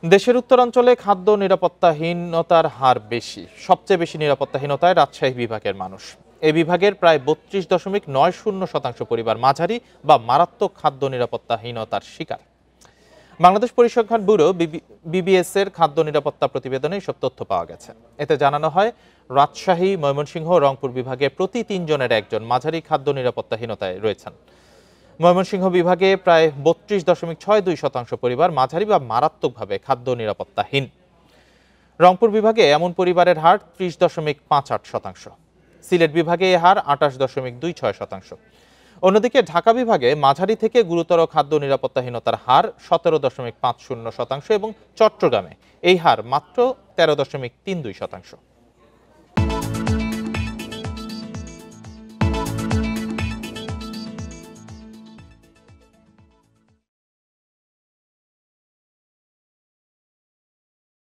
দেশের উত্তরাঞ্চলে খাদ্য নিরাপত্তাহীনতার হার বেশি। সবচেয়ে বেশি নিরাপত্তাহীনতায় রাজশাহী বিভাগের মানুষ। এই বিভাগের প্রায় ৩২.৯০% পরিবার মাঝারি বা মারাত্মক খাদ্য নিরাপত্তাহীনতার শিকার। বাংলাদেশ পরিসংখ্যান ব্যুরো বিবিএস এর খাদ্য নিরাপত্তা প্রতিবেদনে এসব তথ্য পাওয়া গেছে। এতে জানানো হয়, রাজশাহী, ময়মনসিংহ, রংপুর বিভাগে প্রতি ৩ জনের একজন মাঝারি খাদ্য নিরাপত্তাহীনতায় রয়েছেন। ময়মনসিংহ বিভাগে প্রায় ৩২.৬২% পরিবার মাঝারি বা মারাত্মকভাবে খাদ্য নিরাপত্তাহীন। রংপুর বিভাগে এমন পরিবারের হার ৩০.৫৮%। সিলেট বিভাগে এ হার ২৮.২৬%। অন্যদিকে ঢাকা বিভাগে মাঝারি থেকে গুরুতর খাদ্য নিরাপত্তাহীনতার হার ১৭.৫০% এবং চট্টগ্রামে এই হার মাত্র ১৩.৩২%।